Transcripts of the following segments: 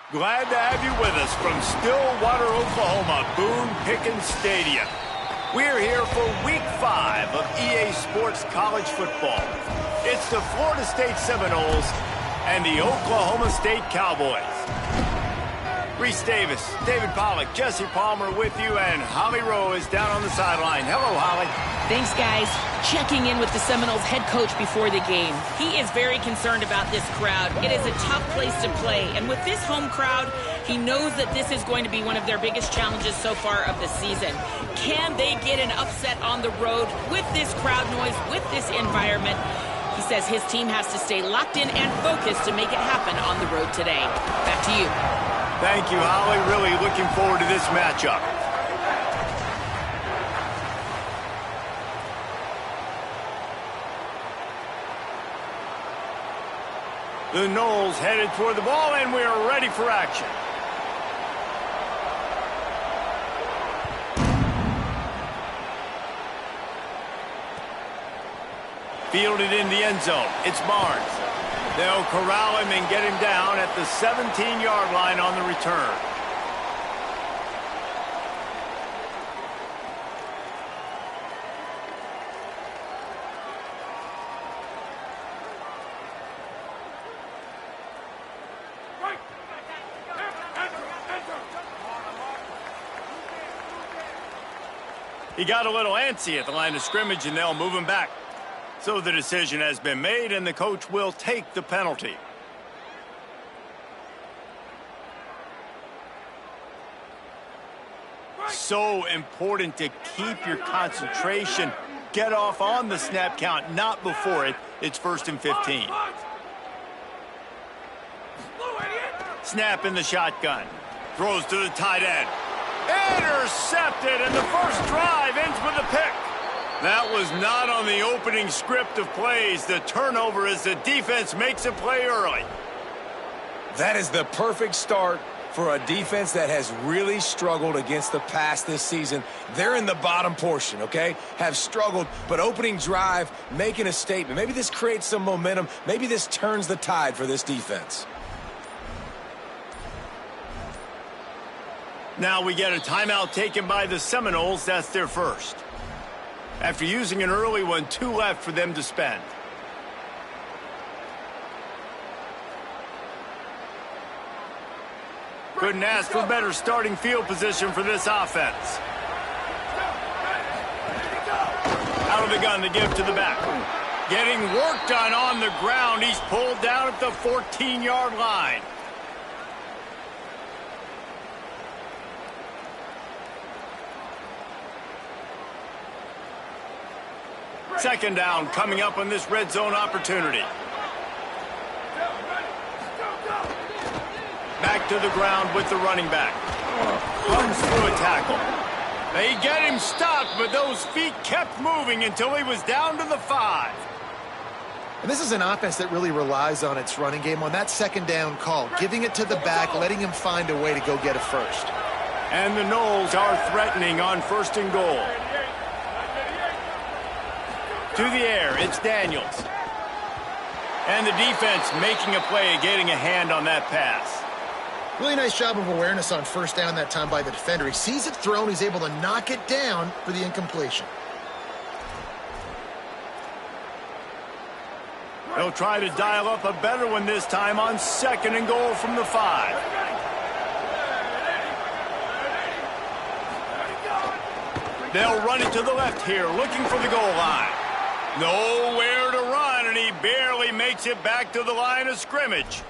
Glad to have you with us from Stillwater, Oklahoma, Boone Pickens Stadium. We're here for Week 5 of EA Sports College Football. It's the Florida State Seminoles and the Oklahoma State Cowboys. Reese Davis, David Pollack, Jesse Palmer with you, and Holly Rowe is down on the sideline. Hello, Holly. Thanks, guys. Checking in with the Seminoles head coach before the game. He is very concerned about this crowd. It is a tough place to play, and with this home crowd, he knows that this is going to be one of their biggest challenges so far of the season. Can they get an upset on the road with this crowd noise, with this environment? He says his team has to stay locked in and focused to make it happen on the road today. Back to you. Thank you, Holly. Really looking forward to this matchup. The Noles headed toward the ball, and we are ready for action. Fielded in the end zone. It's Barnes. They'll corral him and get him down at the 17-yard line on the return. He got a little antsy at the line of scrimmage, and they'll move him back. So the decision has been made, and the coach will take the penalty. So important to keep your concentration. Get off on the snap count, not before it. It's 1st and 15. Snap in the shotgun. Throws to the tight end. Intercepted, and the first drive ends with a pick. That was not on the opening script of plays. The turnover as the defense makes a play early. That is the perfect start for a defense that has really struggled against the pass this season. They're in the bottom portion, okay? Have struggled, but opening drive, making a statement. Maybe this creates some momentum. Maybe this turns the tide for this defense. Now we get a timeout taken by the Seminoles. That's their first. After using an early one, 2 left for them to spend. Couldn't ask for better starting field position for this offense. Out of the gun to give to the back. Getting work done on the ground. He's pulled down at the 14-yard line. Second down coming up on this red zone opportunity. Back to the ground with the running back. Runs through a tackle. They get him stopped, but those feet kept moving until he was down to the 5. And this is an offense that really relies on its running game on that second down call, giving it to the back, letting him find a way to go get it first. And the Noles are threatening on 1st and goal. To the air, it's Daniels. And the defense making a play, getting a hand on that pass. Really nice job of awareness on 1st down that time by the defender. He sees it thrown, he's able to knock it down for the incompletion. They'll try to dial up a better one this time on 2nd and goal from the 5. They'll run it to the left here, looking for the goal line. Nowhere to run, and he barely makes it back to the line of scrimmage.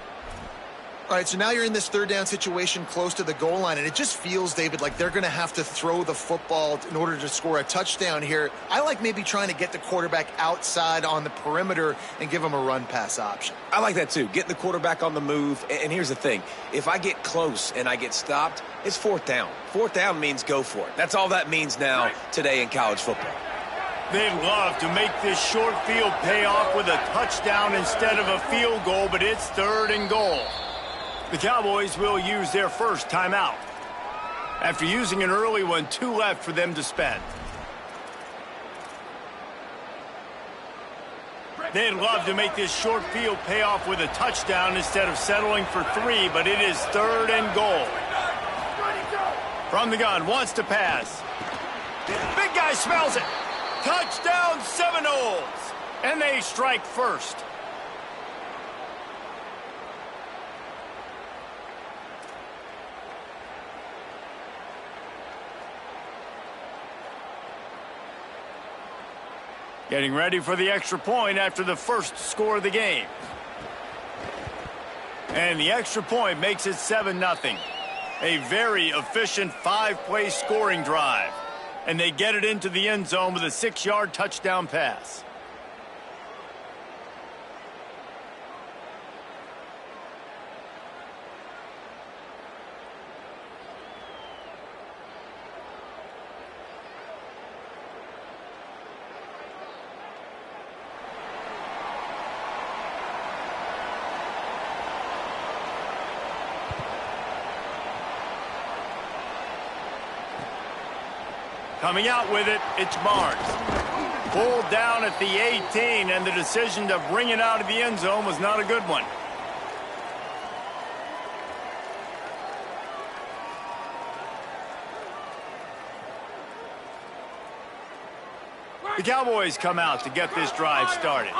All right, so now you're in this 3rd down situation close to the goal line, and it just feels, David, like they're going to have to throw the football in order to score a touchdown here. I like maybe trying to get the quarterback outside on the perimeter and give him a run-pass option. I like that, too. Getting the quarterback on the move. And here's the thing. If I get close and I get stopped, it's 4th down. 4th down means go for it. That's all that means now today in college football. They'd love to make this short field pay off with a touchdown instead of a field goal, but it's 3rd and goal. The Cowboys will use their first timeout. After using an early one, 2 left for them to spend. They'd love to make this short field pay off with a touchdown instead of settling for 3, but it is 3rd and goal. From the gun, wants to pass. Big guy smells it. Touchdown Seminoles. And they strike first. Getting ready for the extra point after the first score of the game. And the extra point makes it 7-0. A very efficient 5-play scoring drive. And they get it into the end zone with a 6-yard touchdown pass. Coming out with it, it's Barnes. Pulled down at the 18, and the decision to bring it out of the end zone was not a good one. The Cowboys come out to get this drive started.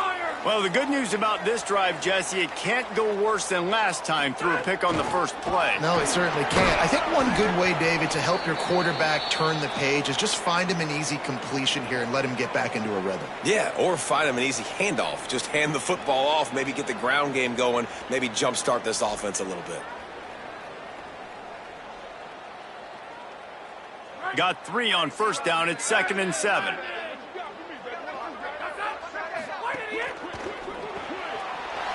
Well, the good news about this drive, Jesse, it can't go worse than last time through a pick on the first play. No, it certainly can't. I think one good way, David, to help your quarterback turn the page is just find him an easy completion here and let him get back into a rhythm. Yeah, or find him an easy handoff. Just hand the football off, maybe get the ground game going, maybe jumpstart this offense a little bit. Got 3 on first down. It's 2nd and 7.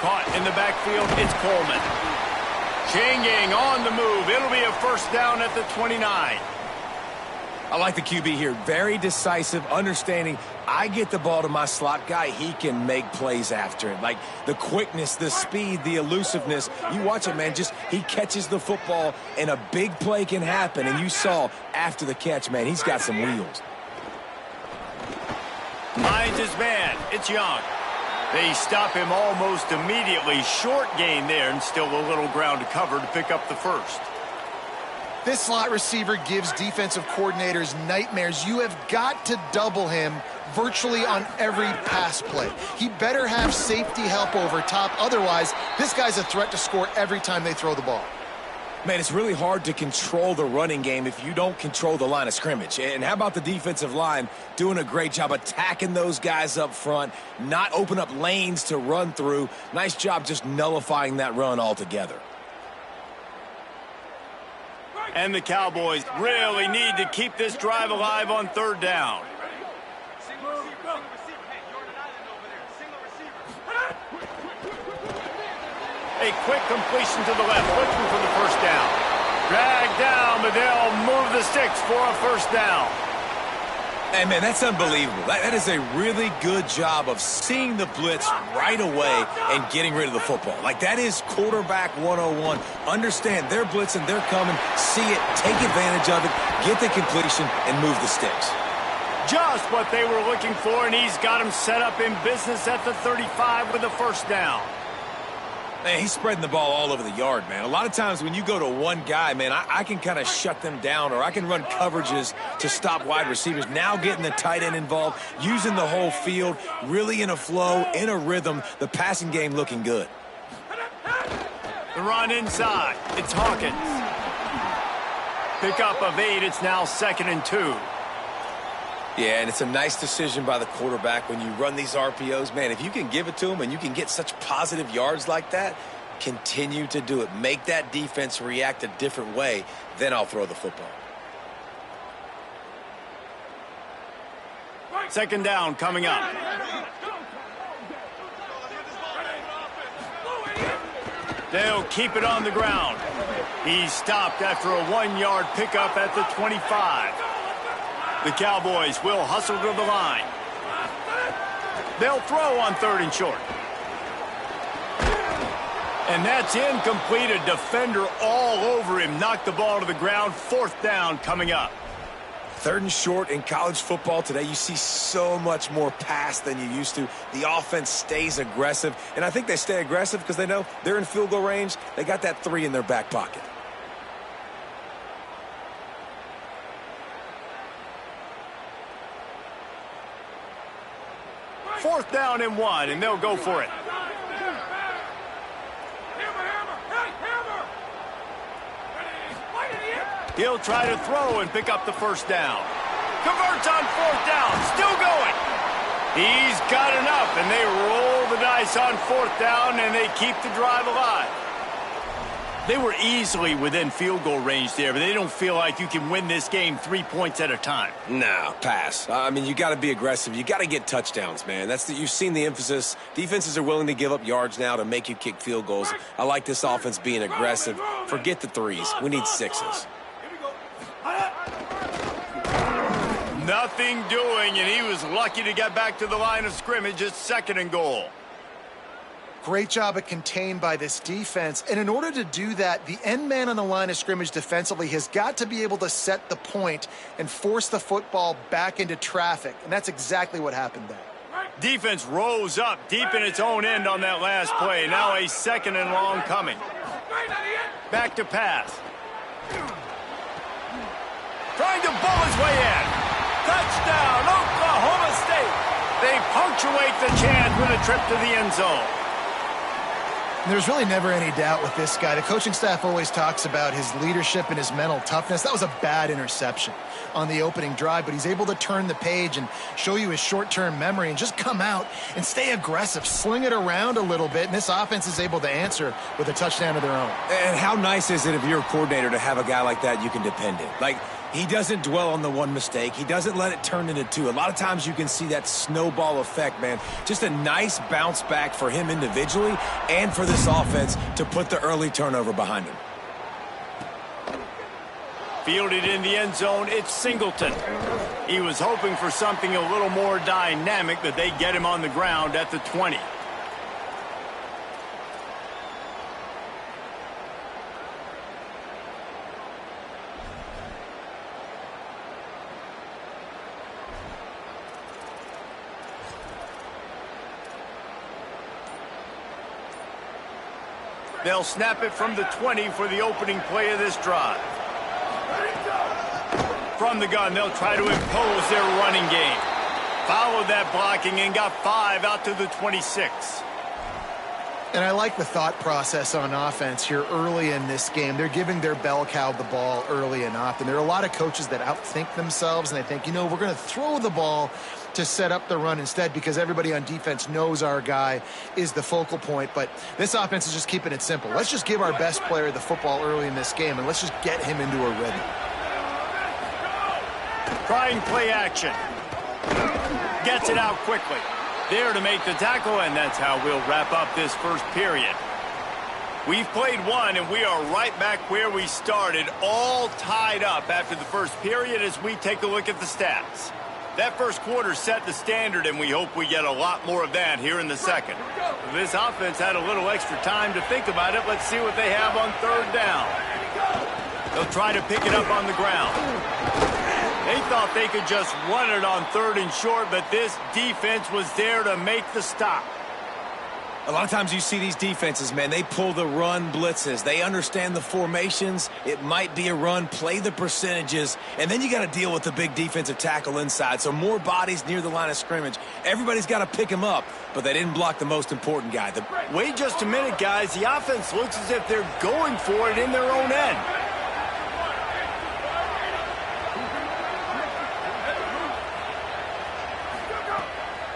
Caught in the backfield, it's Coleman. Changing on the move. It'll be a first down at the 29. I like the QB here. Very decisive, understanding I get the ball to my slot guy, he can make plays after it. Like the quickness, the speed, the elusiveness. You watch it, man, just he catches the football and a big play can happen. And you saw after the catch, man, he's got some wheels. Finds his man. It's Young. They stop him almost immediately. Short gain there, and still a little ground to cover to pick up the first. This slot receiver gives defensive coordinators nightmares. You have got to double him virtually on every pass play. He better have safety help over top. Otherwise, this guy's a threat to score every time they throw the ball. Man, it's really hard to control the running game if you don't control the line of scrimmage. And how about the defensive line doing a great job attacking those guys up front, not open up lanes to run through. Nice job just nullifying that run altogether. And the Cowboys really need to keep this drive alive on 3rd down. A quick completion to the left, looking for the first down. Dragged down, but they'll move the sticks for a first down. Hey, man, that's unbelievable. That is a really good job of seeing the blitz right away and getting rid of the football. Like, that is quarterback 101. Understand they're blitzing, they're coming, see it, take advantage of it, get the completion, and move the sticks. Just what they were looking for, and he's got him set up in business at the 35 with a first down. Man, he's spreading the ball all over the yard, man. A lot of times when you go to one guy, man, I can kind of shut them down, or I can run coverages to stop wide receivers. Now getting the tight end involved, using the whole field, really in a flow, in a rhythm, the passing game looking good. The run inside. It's Hawkins. Pickup of 8. It's now 2nd and 2. Yeah, and it's a nice decision by the quarterback when you run these RPOs. Man, if you can give it to him and you can get such positive yards like that, continue to do it. Make that defense react a different way, then I'll throw the football. 2nd down coming up. They'll keep it on the ground. He's stopped after a 1-yard pickup at the 25. The Cowboys will hustle to the line. They'll throw on 3rd and short. And that's incomplete. A defender all over him. Knocked the ball to the ground. 4th down coming up. 3rd and short in college football today, you see so much more pass than you used to. The offense stays aggressive, and I think they stay aggressive because they know they're in field goal range. They got that 3 in their back pocket. Fourth down and 1, and they'll go for it. He'll try to throw and pick up the first down. Converts on 4th down, still going. He's got enough, and they roll the dice on 4th down, and they keep the drive alive. They were easily within field goal range there, but they don't feel like you can win this game 3 points at a time. No, pass. I mean, you got to be aggressive. You got to get touchdowns, man. You've seen the emphasis. Defenses are willing to give up yards now to make you kick field goals. I like this offense being aggressive. Forget the 3s. We need 6s. Nothing doing, and he was lucky to get back to the line of scrimmage at 2nd and goal. Great job of contained by this defense. And in order to do that, the end man on the line of scrimmage defensively has got to be able to set the point and force the football back into traffic. And that's exactly what happened there. Defense rose up deep in its own end on that last play. Now a 2nd and long coming. Back to pass. Trying to bull his way in. Touchdown, Oklahoma State. They punctuate the chance with a trip to the end zone. There's really never any doubt with this guy. The coaching staff always talks about his leadership and his mental toughness. That was a bad interception on the opening drive, but he's able to turn the page and show you his short-term memory and just come out and stay aggressive, sling it around a little bit, and this offense is able to answer with a touchdown of their own. And how nice is it if you're a coordinator to have a guy like that you can depend on? Like, he doesn't dwell on the one mistake. He doesn't let it turn into 2. A lot of times you can see that snowball effect, man. Just a nice bounce back for him individually and for this offense to put the early turnover behind him. Fielded in the end zone, it's Singleton. He was hoping for something a little more dynamic, but they get him on the ground at the 20. They'll snap it from the 20 for the opening play of this drive. From the gun, they'll try to impose their running game. Followed that blocking and got 5 out to the 26. And I like the thought process on offense here early in this game. They're giving their bell cow the ball early and often. There are a lot of coaches that outthink themselves, and they think, you know, we're going to throw the ball to set up the run instead because everybody on defense knows our guy is the focal point. But this offense is just keeping it simple. Let's just give our best player the football early in this game, and let's just get him into a rhythm. Trying play action. Gets it out quickly. There to make the tackle, and that's how we'll wrap up this first period. We've played one, and we are right back where we started, all tied up after the first period as we take a look at the stats. That first quarter set the standard, and we hope we get a lot more of that here in the second. This offense had a little extra time to think about it. Let's see what they have on 3rd down. They'll try to pick it up on the ground. They thought they could just run it on 3rd and short, but this defense was there to make the stop. A lot of times you see these defenses, man, they pull the run blitzes. They understand the formations. It might be a run, play the percentages, and then you got to deal with the big defensive tackle inside. So more bodies near the line of scrimmage. Everybody's got to pick him up, but they didn't block the most important guy. Wait just a minute, guys. The offense looks as if they're going for it in their own end.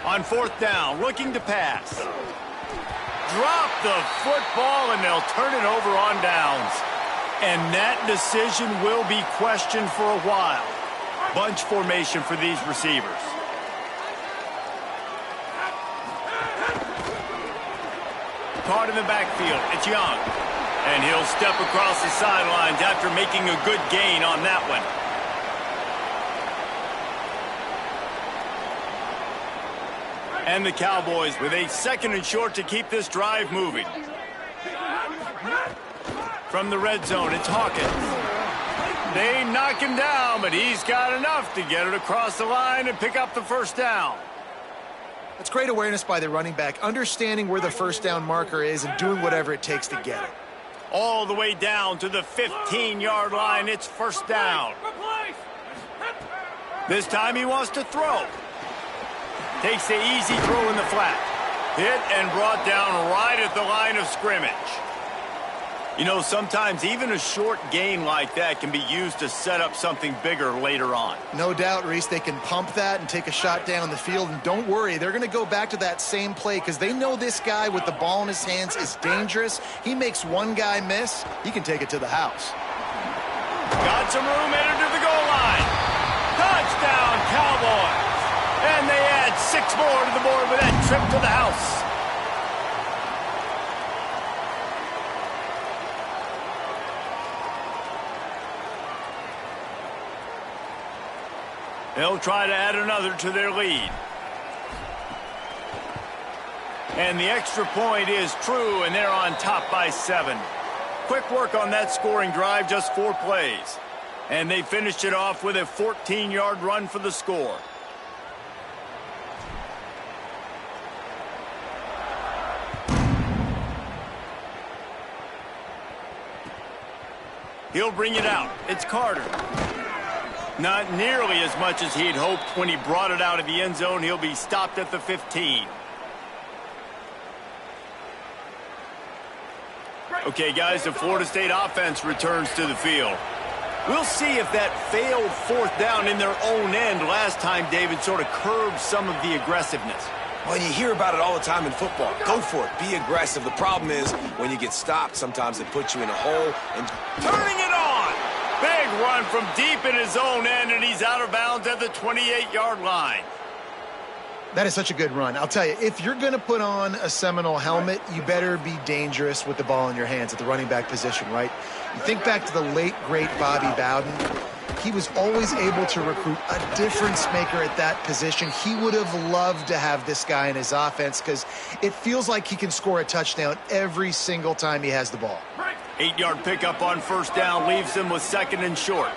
On 4th down, looking to pass. Drop the football, and they'll turn it over on downs. And that decision will be questioned for a while. Bunch formation for these receivers. Caught in the backfield, it's Young. And he'll step across the sidelines after making a good gain on that one. And the Cowboys with a 2nd and short to keep this drive moving. From the red zone, it's Hawkins. They knock him down, but he's got enough to get it across the line and pick up the first down. That's great awareness by the running back, understanding where the first down marker is and doing whatever it takes to get it. All the way down to the 15-yard line. It's first down. This time he wants to throw. Takes the easy throw in the flat. Hit and brought down right at the line of scrimmage. You know, sometimes even a short gain like that can be used to set up something bigger later on. No doubt, Reese, they can pump that and take a shot down the field. And don't worry, they're going to go back to that same play because they know this guy with the ball in his hands is dangerous. He makes one guy miss, he can take it to the house. Got some room, headed to the goal line. Touchdown, Cowboys. And they add 6 more to the board with that trip to the house. They'll try to add another to their lead. And the extra point is true, and they're on top by 7. Quick work on that scoring drive, just 4 plays. And they finished it off with a 14-yard run for the score. He'll bring it out. It's Carter. Not nearly as much as he'd hoped when he brought it out of the end zone. He'll be stopped at the 15. Okay, guys, the Florida State offense returns to the field. We'll see if that failed fourth down in their own end last time, David, sort of curbed some of the aggressiveness. Well, you hear about it all the time in football. Go for it. Be aggressive. The problem is when you get stopped, sometimes it puts you in a hole. And turning it on. Big run from deep in his own end, and he's out of bounds at the 28-yard line. That is such a good run. I'll tell you, if you're going to put on a Seminole helmet, you better be dangerous with the ball in your hands at the running back position, right? You think back to the late, great Bobby Bowden. He was always able to recruit a difference maker at that position. He would have loved to have this guy in his offense because it feels like he can score a touchdown every single time he has the ball. 8-yard pickup on first down leaves them with 2nd and short.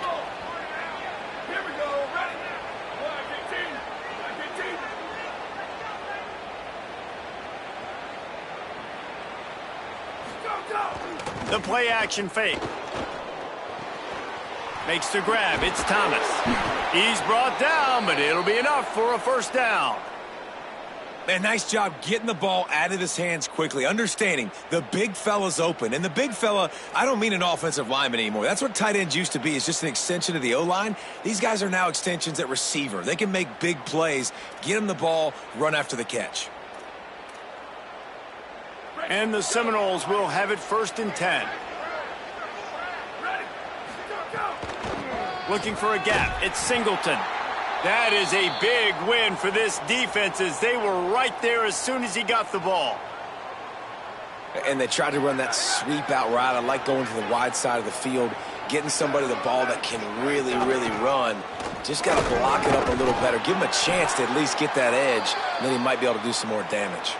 The play action fake. Makes the grab. It's Thomas. He's brought down, but it'll be enough for a first down. Man, nice job getting the ball out of his hands quickly, understanding the big fella's open. And the big fella, I don't mean an offensive lineman anymore. That's what tight ends used to be, is just an extension of the O-line. These guys are now extensions at receiver. They can make big plays, get him the ball, run after the catch. And the Seminoles will have it 1st and 10. Looking for a gap. It's Singleton. That is a big win for this defense as they were right there as soon as he got the ball. And they tried to run that sweep out route. I like going to the wide side of the field, getting somebody the ball that can really, really run. Just got to block it up a little better. Give him a chance to at least get that edge, and then he might be able to do some more damage.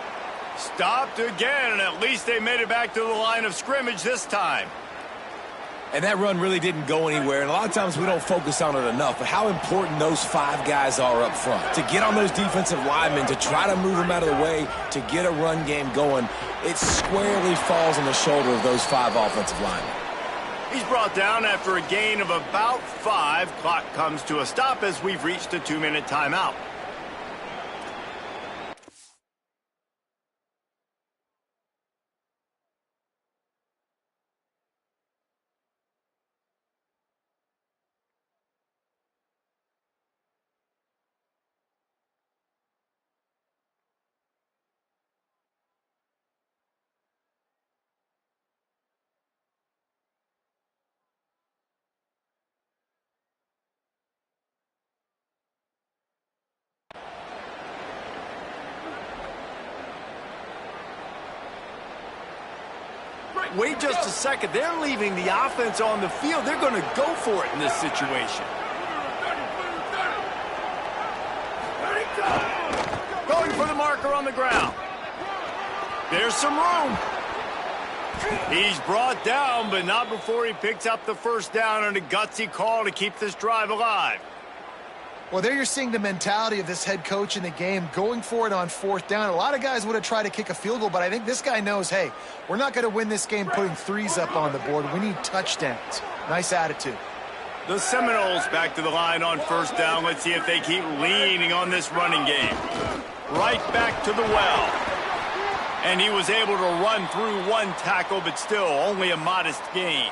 Stopped again, and at least they made it back to the line of scrimmage this time. And that run really didn't go anywhere, and a lot of times we don't focus on it enough, but how important those 5 guys are up front. To get on those defensive linemen, to try to move them out of the way, to get a run game going, it squarely falls on the shoulder of those 5 offensive linemen. He's brought down after a gain of about 5. Clock comes to a stop as we've reached a 2-minute timeout. Wait just a second. They're leaving the offense on the field. They're going to go for it in this situation. Going for the marker on the ground. There's some room. He's brought down, but not before he picks up the first down on a gutsy call to keep this drive alive. Well, there you're seeing the mentality of this head coach in the game, going for it on fourth down. A lot of guys would have tried to kick a field goal, but I think this guy knows, hey, we're not going to win this game putting threes up on the board. We need touchdowns. Nice attitude. The Seminoles back to the line on first down. Let's see if they keep leaning on this running game. Right back to the well. And he was able to run through one tackle, but still only a modest gain.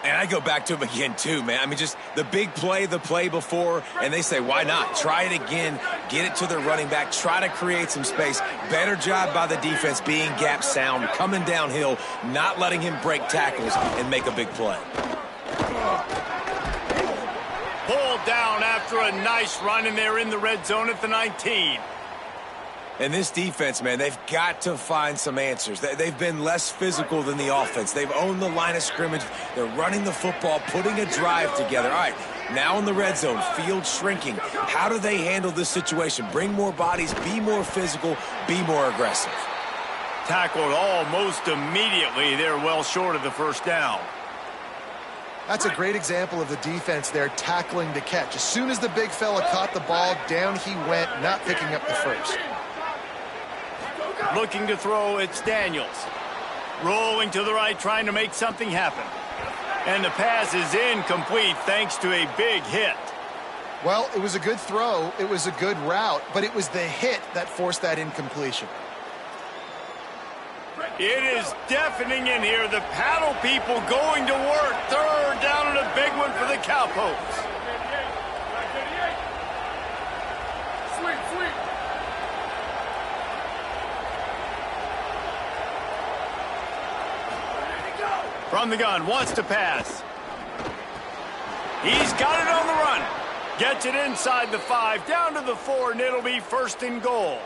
And I go back to him again, too, man. I mean, just the big play, the play before, and they say, why not? Try it again, get it to the running back, try to create some space. Better job by the defense being gap sound, coming downhill, not letting him break tackles and make a big play. Pulled down after a nice run, and they're in the red zone at the 19. And this defense, man, they've got to find some answers. They've been less physical than the offense. They've owned the line of scrimmage. They're running the football, putting a drive together. All right, now in the red zone, field shrinking. How do they handle this situation? Bring more bodies, be more physical, be more aggressive. Tackled almost immediately. They're well short of the first down. That's a great example of the defense there tackling the catch. As soon as the big fella caught the ball, down he went, not picking up the first. Looking to throw, it's Daniels. Rolling to the right, trying to make something happen. And the pass is incomplete thanks to a big hit. Well, it was a good throw. It was a good route, but it was the hit that forced that incompletion. It is deafening in here. The paddle people going to work. Third down and a big one for the Cowpokes. From the gun, wants to pass. He's got it on the run. Gets it inside the 5, down to the 4, and it'll be first and goal.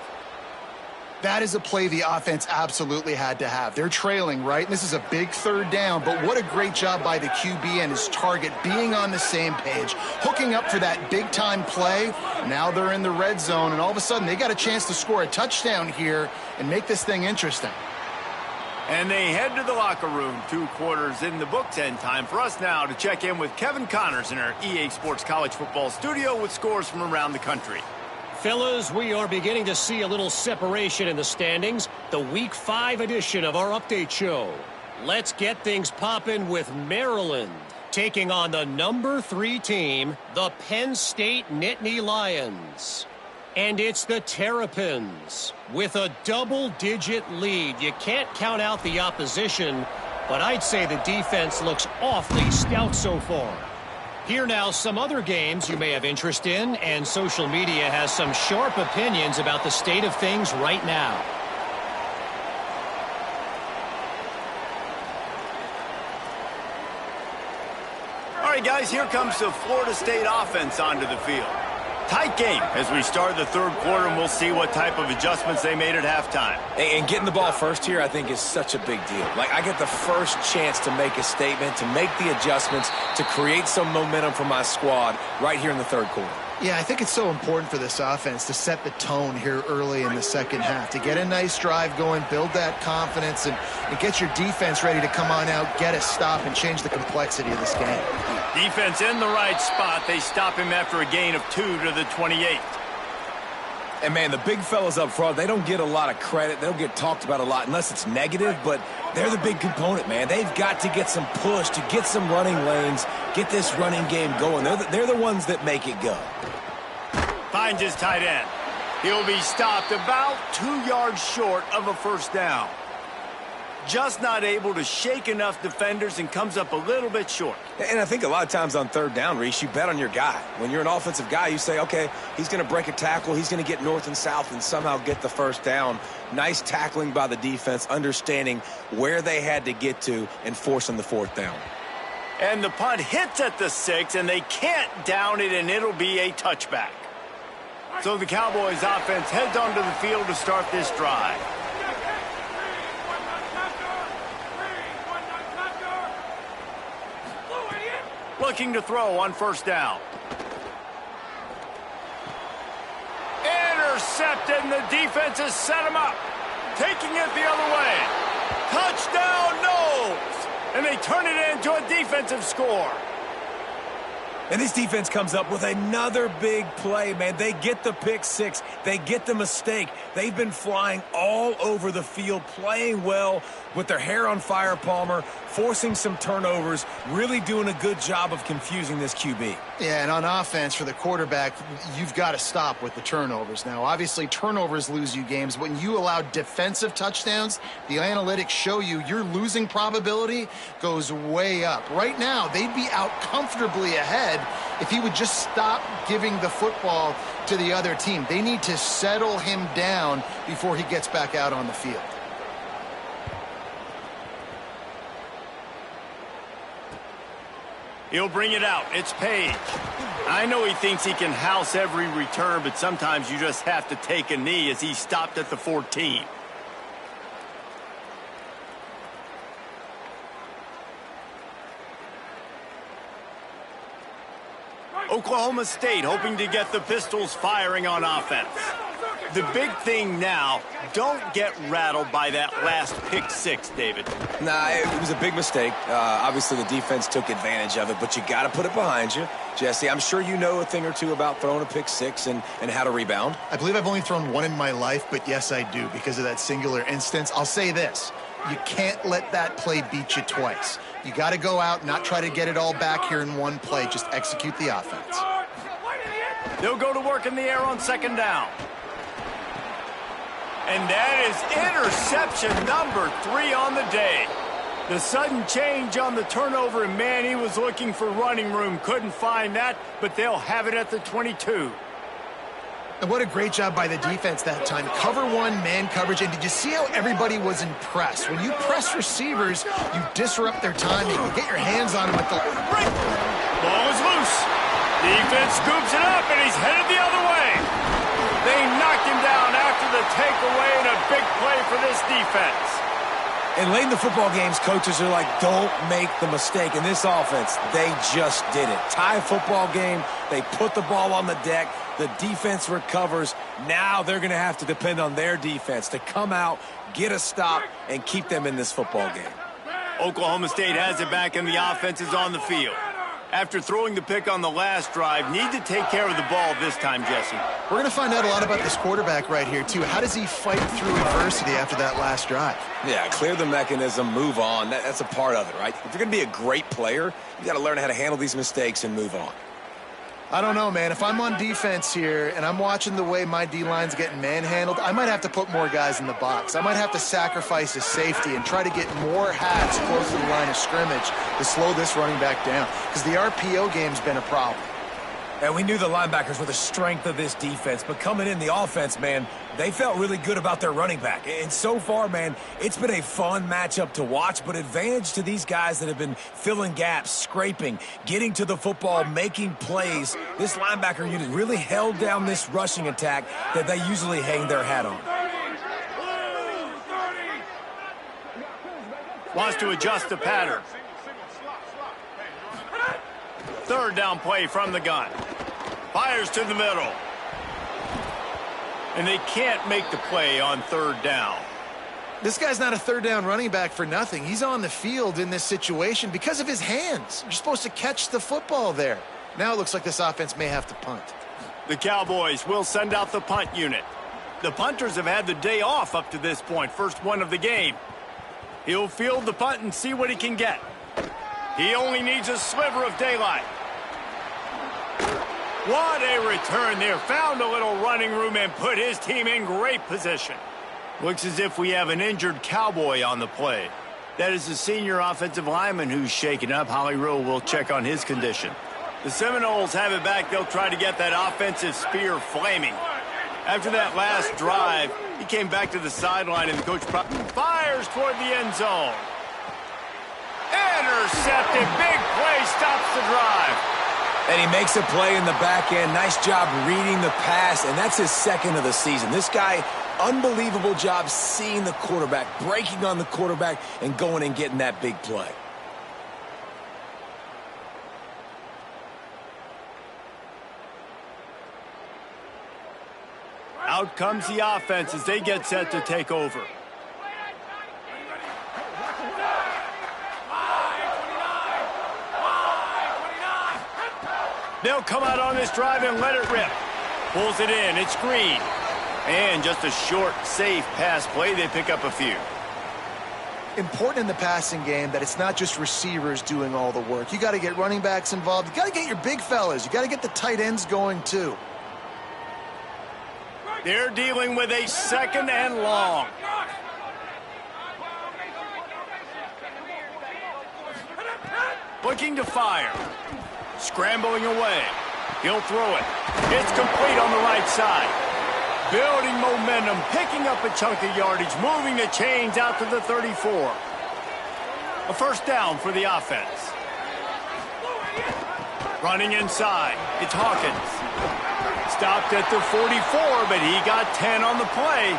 That is a play the offense absolutely had to have. They're trailing, right? This is a big third down, but what a great job by the QB and his target being on the same page, hooking up for that big-time play. Now they're in the red zone, and all of a sudden they got a chance to score a touchdown here and make this thing interesting. And they head to the locker room. 2 quarters in the books, and time for us now to check in with Kevin Connors in our EA Sports College Football studio with scores from around the country. Fellas, we are beginning to see a little separation in the standings. The Week 5 edition of our update show. Let's get things popping with Maryland taking on the number 3 team, the Penn State Nittany Lions. And it's the Terrapins with a double-digit lead. You can't count out the opposition, but I'd say the defense looks awfully stout so far. Here now, some other games you may have interest in, and social media has some sharp opinions about the state of things right now. All right, guys, here comes the Florida State offense onto the field. Tight game as we start the third quarter, and we'll see what type of adjustments they made at halftime. And getting the ball first here, I think, is such a big deal. Like, I get the first chance to make a statement, to make the adjustments, to create some momentum for my squad right here in the third quarter. Yeah, I think it's so important for this offense to set the tone here early in the second half, to get a nice drive going, build that confidence, and get your defense ready to come on out, get a stop, and change the complexity of this game. Defense in the right spot. They stop him after a gain of 2 to the 28. And, man, the big fellas up front, they don't get a lot of credit. They don't get talked about a lot unless it's negative, but they're the big component, man. They've got to get some push, to get some running lanes, get this running game going. They're the ones that make it go. Finds his tight end. He'll be stopped about 2 yards short of a first down. Just not able to shake enough defenders and comes up a little bit short. And I think a lot of times on third down, Reese, you bet on your guy. When you're an offensive guy, you say, okay, he's going to break a tackle, he's going to get north and south and somehow get the first down. Nice tackling by the defense, understanding where they had to get to and forcing the fourth down. And the punt hits at the 6, and they can't down it, and it'll be a touchback. So the Cowboys offense heads onto the field to start this drive. Looking to throw on first down. Intercepted, and the defense has set him up. Taking it the other way. Touchdown, Knowles! And they turn it into a defensive score. And this defense comes up with another big play, man. They get the pick six. They get the mistake. They've been flying all over the field, playing well with their hair on fire, Palmer, forcing some turnovers, really doing a good job of confusing this QB. Yeah, and on offense for the quarterback, you've got to stop with the turnovers. Now, obviously, turnovers lose you games. When you allow defensive touchdowns, the analytics show you your losing probability goes way up. Right now, they'd be out comfortably ahead if he would just stop giving the football to the other team. They need to settle him down before he gets back out on the field. He'll bring it out. It's Page. I know he thinks he can house every return, but sometimes you just have to take a knee as he stopped at the 14. Oklahoma State hoping to get the Pistols firing on offense. The big thing now, don't get rattled by that last pick six, David. Nah, it was a big mistake. Obviously, the defense took advantage of it, but you got to put it behind you. Jesse, I'm sure you know a thing or two about throwing a pick six and how to rebound. I believe I've only thrown one in my life, but yes, I do because of that singular instance. I'll say this. You can't let that play beat you twice. You got to go out, not try to get it all back here in one play. Just execute the offense. They'll go to work in the air on second down. And that is interception number 3 on the day. The sudden change on the turnover, and man, he was looking for running room. Couldn't find that, but they'll have it at the 22. And what a great job by the defense that time. Cover one, man coverage. And did you see how everybody was impressed? When you press receivers, you disrupt their timing. You get your hands on them at the right. Ball is loose. Defense scoops it up, and he's headed the other way. They knocked him down after the takeaway, and a big play for this defense. And late in the football games, coaches are like, don't make the mistake. In this offense, they just did it. Tie football game, they put the ball on the deck, the defense recovers. Now they're going to have to depend on their defense to come out, get a stop, and keep them in this football game. Oklahoma State has it back, and the offense is on the field. After throwing the pick on the last drive, need to take care of the ball this time, Jesse. We're going to find out a lot about this quarterback right here, too. How does he fight through adversity after that last drive? Yeah, clear the mechanism, move on. That's a part of it, right? If you're going to be a great player, you got to learn how to handle these mistakes and move on. I don't know, man. If I'm on defense here and I'm watching the way my D-line's getting manhandled, I might have to put more guys in the box. I might have to sacrifice a safety and try to get more hats close to the line of scrimmage to slow this running back down because the RPO game's been a problem. And we knew the linebackers were the strength of this defense, but coming in the offense, man, they felt really good about their running back. And so far, man, it's been a fun matchup to watch, but advantage to these guys that have been filling gaps, scraping, getting to the football, making plays. This linebacker unit really held down this rushing attack that they usually hang their hat on. Wants to adjust the pattern. Third down play from the gun. Fires to the middle. And they can't make the play on third down. This guy's not a third down running back for nothing. He's on the field in this situation because of his hands. You're supposed to catch the football there. Now it looks like this offense may have to punt. The Cowboys will send out the punt unit. The punters have had the day off up to this point. First one of the game. He'll field the punt and see what he can get. He only needs a sliver of daylight. What a return there. Found a little running room and put his team in great position. Looks as if we have an injured Cowboy on the play. That is the senior offensive lineman who's shaken up. Holly Rowe will check on his condition. The Seminoles have it back. They'll try to get that offensive spear flaming. After that last drive, he came back to the sideline and the coach fires toward the end zone. Intercepted. Big play stops the drive. And he makes a play in the back end. Nice job reading the pass, and that's his second of the season. This guy, unbelievable job seeing the quarterback, breaking on the quarterback, and going and getting that big play. Out comes the offense as they get set to take over. They'll come out on this drive and let it rip. Pulls it in. It's Green. And just a short, safe pass play. They pick up a few. Important in the passing game that it's not just receivers doing all the work. You got to get running backs involved. You got to get your big fellas. You got to get the tight ends going too. They're dealing with a 2nd and long. Looking to fire. Scrambling away. He'll throw it. It's complete on the right side. Building momentum, picking up a chunk of yardage, moving the chains out to the 34. A first down for the offense. Running inside. It's Hawkins. Stopped at the 44, but he got 10 on the play.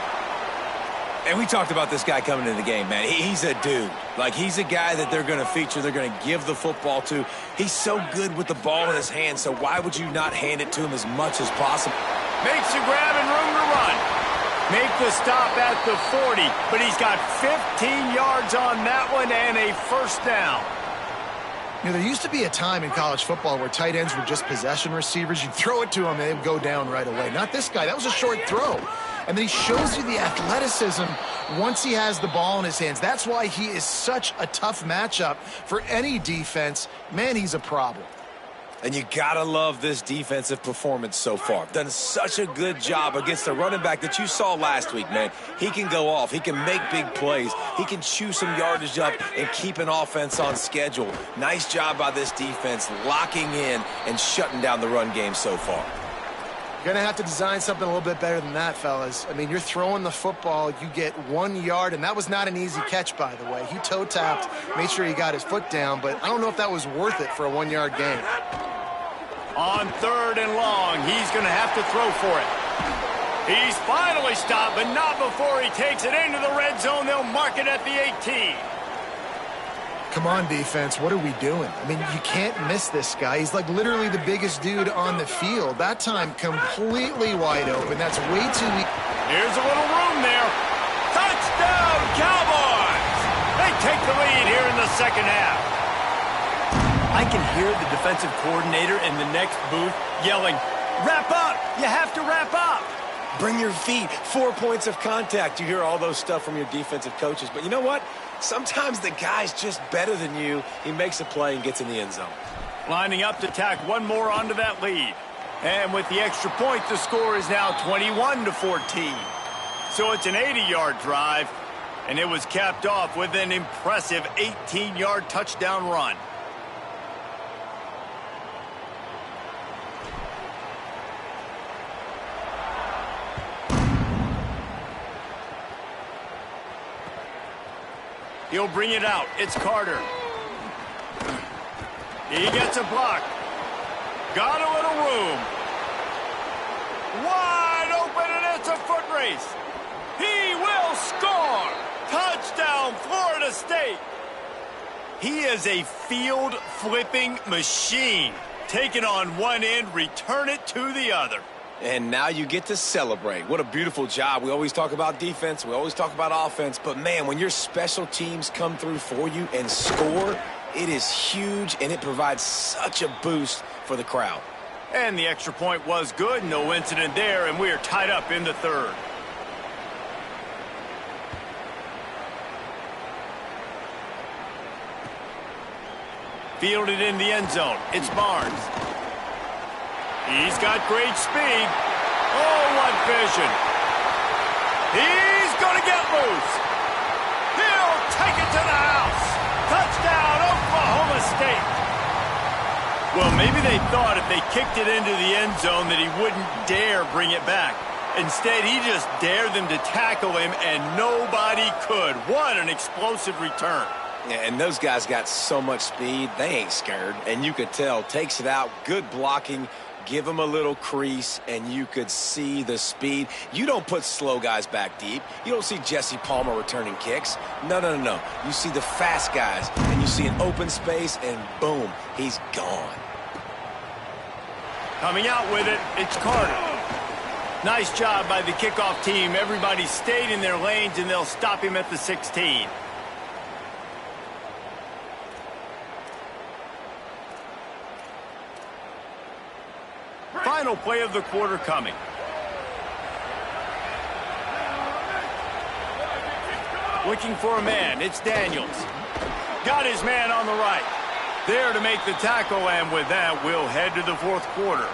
And we talked about this guy coming into the game, man. He's a dude. Like, he's a guy that they're going to feature, they're going to give the football to. He's so good with the ball in his hand, so why would you not hand it to him as much as possible? Makes the grab and room to run. Make the stop at the 40, but he's got 15 yards on that one and a first down. You know, there used to be a time in college football where tight ends were just possession receivers. You'd throw it to them and they'd go down right away. Not this guy. That was a short throw. And then he shows you the athleticism once he has the ball in his hands. That's why he is such a tough matchup for any defense. Man, he's a problem. And you gotta love this defensive performance so far. Done such a good job against the running back that you saw last week, man. He can go off. He can make big plays. He can chew some yardage up and keep an offense on schedule. Nice job by this defense locking in and shutting down the run game so far. You're going to have to design something a little bit better than that, fellas. I mean, you're throwing the football, you get 1 yard, and that was not an easy catch, by the way. He toe-tapped, made sure he got his foot down, but I don't know if that was worth it for a 1 yard gain. On 3rd and long, he's going to have to throw for it. He's finally stopped, but not before he takes it into the red zone. They'll mark it at the 18. Come on, defense. What are we doing? I mean, you can't miss this guy. He's like literally the biggest dude on the field. That time, completely wide open. That's way too weak. Here's a little room there. Touchdown, Cowboys! They take the lead here in the second half. I can hear the defensive coordinator in the next booth yelling, "Wrap up! You have to wrap up!" Bring your feet. 4 points of contact. You hear all those stuff from your defensive coaches. But you know what? Sometimes the guy's just better than you. He makes a play and gets in the end zone. Lining up to tack one more onto that lead. And with the extra point, the score is now 21-14. So it's an 80-yard drive, and it was capped off with an impressive 18-yard touchdown run. He'll bring it out. It's Carter. He gets a block. Got a little room. Wide open, and it's a foot race. He will score. Touchdown, Florida State. He is a field-flipping machine. Take it on one end, return it to the other. And now you get to celebrate. What a beautiful job. We always talk about defense. We always talk about offense. But, man, when your special teams come through for you and score, it is huge, and it provides such a boost for the crowd. And the extra point was good. No incident there, and we are tied up in the third. Fielded in the end zone. It's Barnes. He's got great speed. Oh, what vision. He's going to get loose. He'll take it to the house. Touchdown, Oklahoma State. Well, maybe they thought if they kicked it into the end zone that he wouldn't dare bring it back. Instead, he just dared them to tackle him, and nobody could. What an explosive return. Yeah, and those guys got so much speed, they ain't scared. And you could tell, takes it out, good blocking, give him a little crease, and you could see the speed. You don't put slow guys back deep. You don't see Jesse Palmer returning kicks. No, no, no, no. You see the fast guys, and you see an open space, and boom, he's gone. Coming out with it, it's Carter. Nice job by the kickoff team. Everybody stayed in their lanes, and they'll stop him at the 16. final play of the quarter coming. Looking for a man. It's Daniels. Got his man on the right. There to make the tackle, and with that, we'll head to the fourth quarter.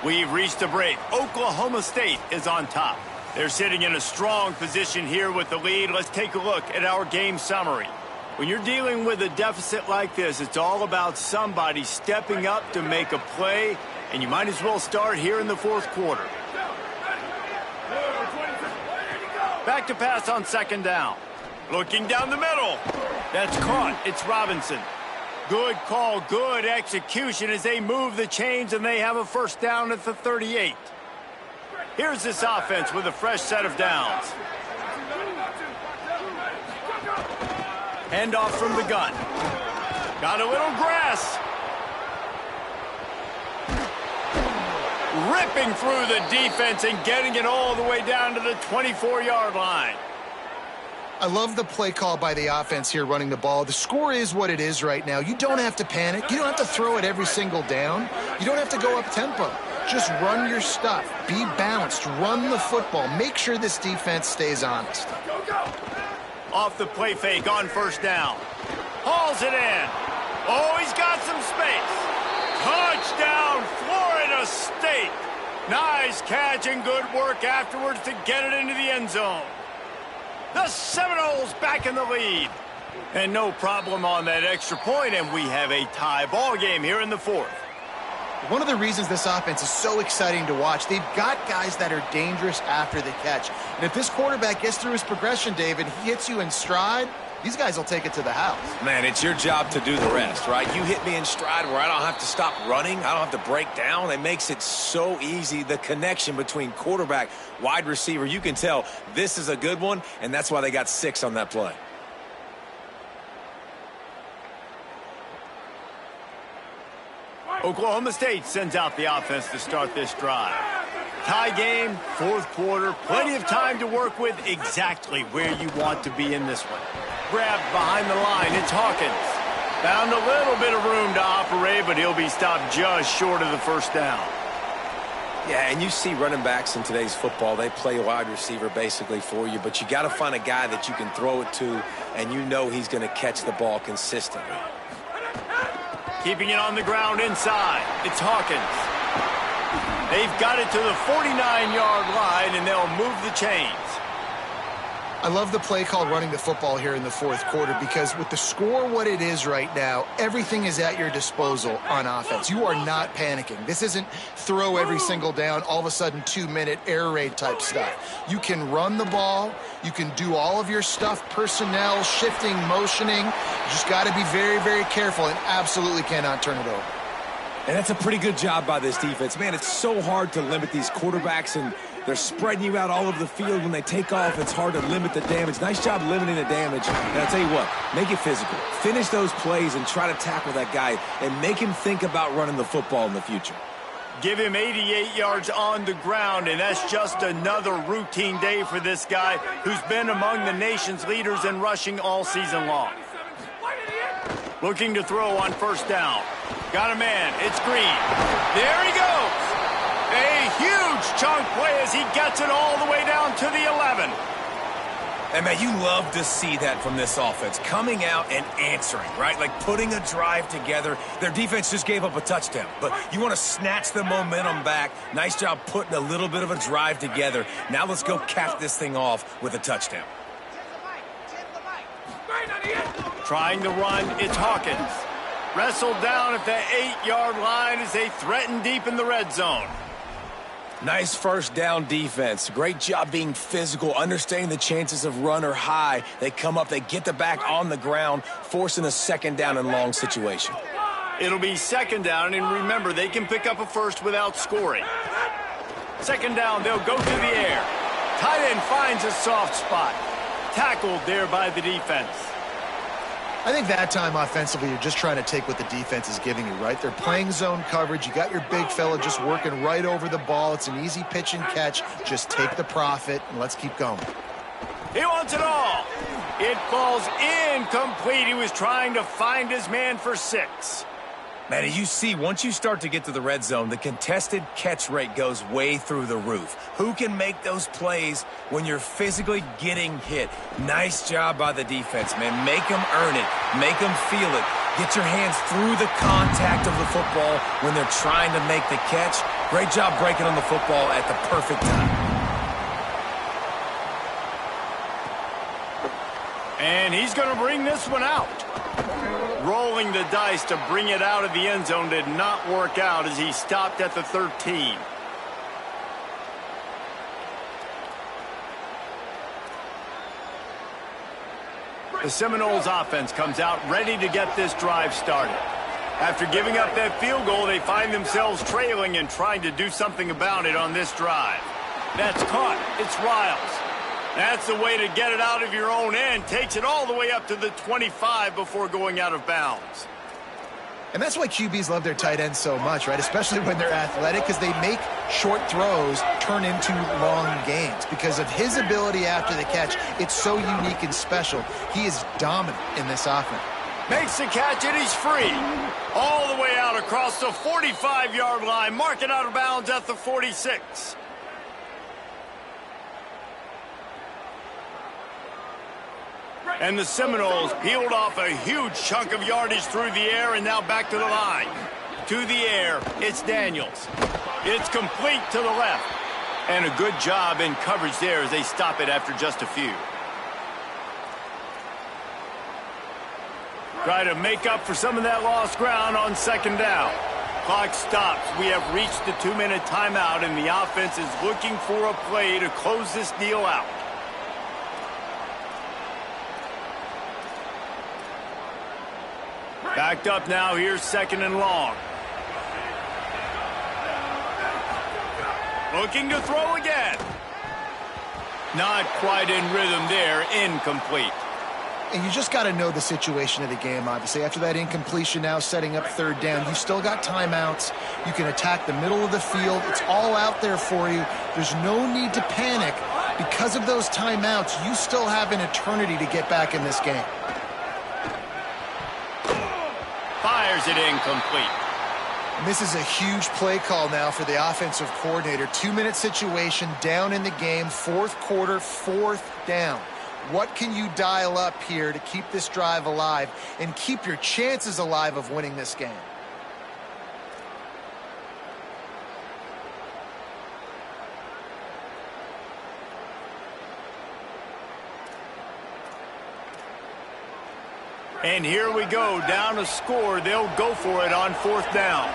We've reached a break. Oklahoma State is on top. They're sitting in a strong position here with the lead. Let's take a look at our game summary. When you're dealing with a deficit like this, it's all about somebody stepping up to make a play, and you might as well start here in the fourth quarter. Back to pass on second down. Looking down the middle. That's caught. It's Robinson. Good call, good execution as they move the chains, and they have a first down at the 38. Here's this offense with a fresh set of downs. Handoff from the gun. Got a little grass. Ripping through the defense and getting it all the way down to the 24-yard line. I love the play call by the offense here running the ball. The score is what it is right now. You don't have to panic. You don't have to throw it every single down. You don't have to go up tempo. Just run your stuff. Be balanced. Run the football. Make sure this defense stays honest. Off the play fake on first down. Hauls it in. Oh, he's got some space. Touchdown, Florida State. Nice catch and good work afterwards to get it into the end zone. The Seminoles back in the lead. And no problem on that extra point, and we have a tie ball game here in the fourth. One of the reasons this offense is so exciting to watch, they've got guys that are dangerous after the catch. And if this quarterback gets through his progression, David, he hits you in stride, these guys will take it to the house. Man, it's your job to do the rest, right? You hit me in stride where I don't have to stop running. I don't have to break down. It makes it so easy. The connection between quarterback, wide receiver, you can tell this is a good one, and that's why they got 6 on that play. Oklahoma State sends out the offense to start this drive. Tie game, fourth quarter, plenty of time to work with, exactly where you want to be in this one. Grabbed behind the line, it's Hawkins. Found a little bit of room to operate, but he'll be stopped just short of the first down. Yeah, and you see running backs in today's football, they play wide receiver basically for you, but you got to find a guy that you can throw it to, and you know he's going to catch the ball consistently. Keeping it on the ground inside, it's Hawkins. They've got it to the 49-yard line, and they'll move the chains. I love the play called running the football here in the fourth quarter because with the score what it is right now, everything is at your disposal on offense. You are not panicking. This isn't throw every single down, all of a sudden 2-minute air raid type stuff. You can run the ball. You can do all of your stuff, personnel, shifting, motioning. You just got to be very, very careful and absolutely cannot turn it over. And that's a pretty good job by this defense. Man, it's so hard to limit these quarterbacks, and they're spreading you out all over the field. When they take off, it's hard to limit the damage. Nice job limiting the damage. And I'll tell you what, make it physical. Finish those plays and try to tackle that guy and make him think about running the football in the future. Give him 88 yards on the ground, and that's just another routine day for this guy who's been among the nation's leaders in rushing all season long. Looking to throw on first down. Got a man. It's Green. There he goes. A huge chunk play as he gets it all the way down to the 11. And, man, you love to see that from this offense. Coming out and answering, right? Like putting a drive together. Their defense just gave up a touchdown. But you want to snatch the momentum back. Nice job putting a little bit of a drive together. Now let's go cap this thing off with a touchdown. Trying to run, it's Hawkins. Wrestled down at the 8-yard line as they threaten deep in the red zone. Nice first down defense. Great job being physical, understanding the chances of run are high. They come up, they get the back on the ground, forcing a second down and long situation. It'll be second down, and remember, they can pick up a first without scoring. Second down, they'll go through the air. Tight end finds a soft spot. Tackled there by the defense. I think that time offensively, you're just trying to take what the defense is giving you, right? They're playing zone coverage. You got your big fella just working right over the ball. It's an easy pitch and catch. Just take the profit, and let's keep going. He wants it all. It falls incomplete. He was trying to find his man for 6. Man, as you see, once you start to get to the red zone, the contested catch rate goes way through the roof. Who can make those plays when you're physically getting hit? Nice job by the defense, man. Make them earn it. Make them feel it. Get your hands through the contact of the football when they're trying to make the catch. Great job breaking on the football at the perfect time. And he's going to bring this one out. Rolling the dice to bring it out of the end zone did not work out as he stopped at the 13. The Seminoles offense comes out ready to get this drive started. After giving up that field goal, they find themselves trailing and trying to do something about it on this drive. That's caught. It's Riles. That's the way to get it out of your own end. Takes it all the way up to the 25 before going out of bounds. And that's why QBs love their tight ends so much, right? Especially when they're athletic, because they make short throws turn into long gains. Because of his ability after the catch, it's so unique and special. He is dominant in this offense. Makes the catch, and he's free. All the way out across the 45-yard line. Mark it out of bounds at the 46. And the Seminoles peeled off a huge chunk of yardage through the air and now back to the line. To the air, it's Daniels. It's complete to the left. And a good job in coverage there as they stop it after just a few. Try to make up for some of that lost ground on second down. Clock stops. We have reached the 2-minute timeout, and the offense is looking for a play to close this deal out. Backed up now, here's second and long. Looking to throw again. Not quite in rhythm there, incomplete. And you just got to know the situation of the game, obviously. After that incompletion now setting up third down, you still got timeouts. You can attack the middle of the field. It's all out there for you. There's no need to panic. Because of those timeouts, you still have an eternity to get back in this game. Fires it incomplete. And this is a huge play call now for the offensive coordinator. 2-minute situation, down in the game, fourth quarter, fourth down. What can you dial up here to keep this drive alive and keep your chances alive of winning this game? And here we go, down a score. They'll go for it on fourth down.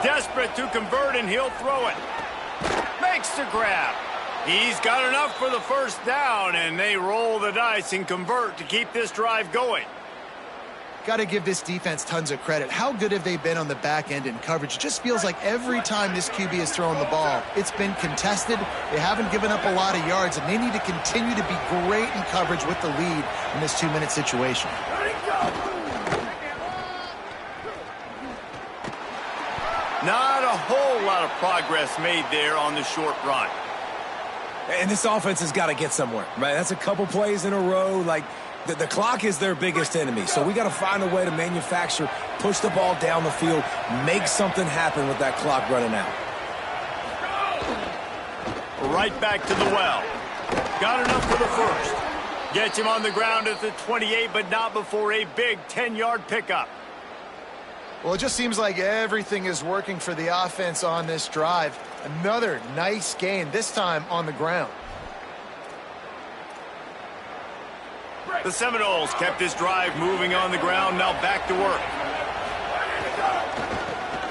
Desperate to convert, and he'll throw it. Makes the grab. He's got enough for the first down, and they roll the dice and convert to keep this drive going. Got to give this defense tons of credit. How good have they been on the back end in coverage? It just feels like every time this QB has thrown the ball, it's been contested. They haven't given up a lot of yards, and they need to continue to be great in coverage with the lead in this 2-minute situation. Not a whole lot of progress made there on the short run. And this offense has got to get somewhere, right? That's a couple plays in a row. Like, the clock is their biggest enemy. So we got to find a way to manufacture, push the ball down the field, make something happen with that clock running out. Right back to the well. Got enough for the first. Gets him on the ground at the 28, but not before a big 10-yard pickup. Well, it just seems like everything is working for the offense on this drive. Another nice gain, this time on the ground. The Seminoles kept this drive moving on the ground, now back to work.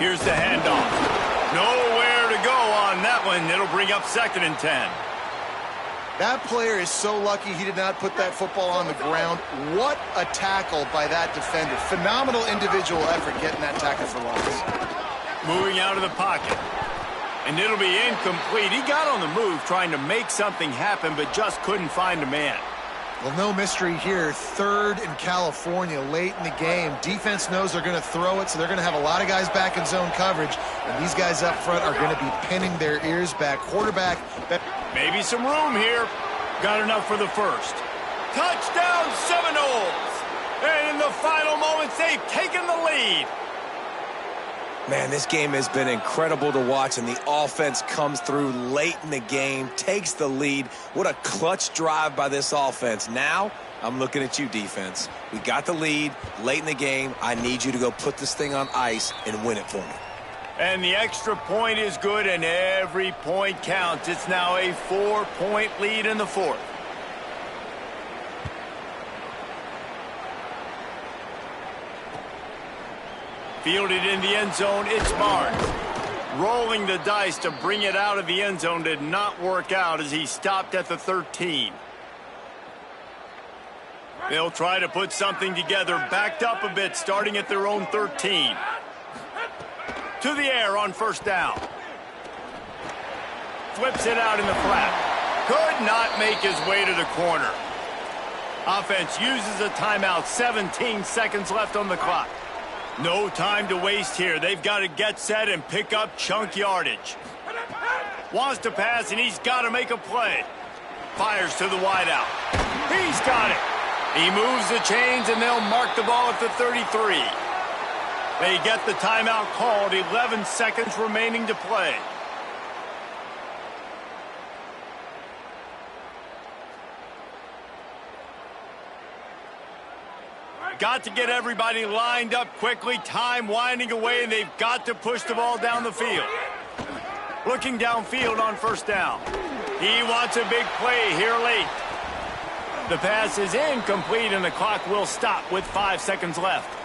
Here's the handoff. Nowhere to go on that one. It'll bring up second and 10. That player is so lucky he did not put that football on the ground. What a tackle by that defender. Phenomenal individual effort getting that tackle for loss. Moving out of the pocket. And it'll be incomplete. He got on the move trying to make something happen, but just couldn't find a man. Well, no mystery here. Third in California late in the game. Defense knows they're going to throw it, so they're going to have a lot of guys back in zone coverage. And these guys up front are going to be pinning their ears back. Quarterback. Maybe some room here. Got enough for the first. Touchdown Seminoles! And in the final moments, they've taken the lead. Man, this game has been incredible to watch, and the offense comes through late in the game, takes the lead. What a clutch drive by this offense. Now, I'm looking at you, defense. We got the lead late in the game. I need you to go put this thing on ice and win it for me. And the extra point is good, and every point counts. It's now a 4-point lead in the fourth. Fielded in the end zone, it's Barnes. Rolling the dice to bring it out of the end zone did not work out as he stopped at the 13. They'll try to put something together, backed up a bit, starting at their own 13. To the air on first down. Flips it out in the flat. Could not make his way to the corner. Offense uses a timeout, 17 seconds left on the clock. No time to waste here. They've got to get set and pick up chunk yardage. Wants to pass, and he's got to make a play. Fires to the wideout. He's got it. He moves the chains, and they'll mark the ball at the 33. They get the timeout called. 11 seconds remaining to play. Got to get everybody lined up quickly. Time winding away, and they've got to push the ball down the field. Looking downfield on first down. He wants a big play here late. The pass is incomplete, and the clock will stop with 5 seconds left.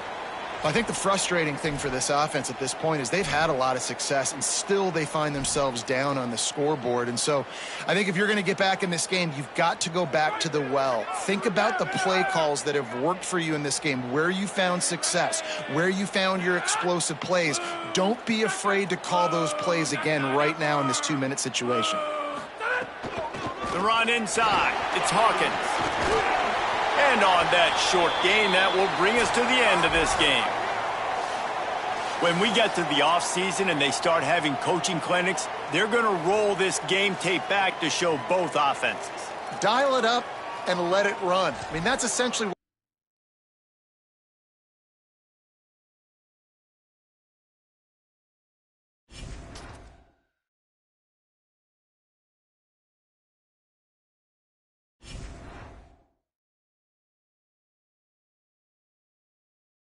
I think the frustrating thing for this offense at this point is they've had a lot of success, and still they find themselves down on the scoreboard. And so I think if you're going to get back in this game, you've got to go back to the well. Think about the play calls that have worked for you in this game, where you found success, where you found your explosive plays. Don't be afraid to call those plays again right now in this 2-minute situation. The run inside. It's Hawkins. And on that short gain, that will bring us to the end of this game. When we get to the offseason and they start having coaching clinics, they're going to roll this game tape back to show both offenses. Dial it up and let it run. I mean, that's essentially what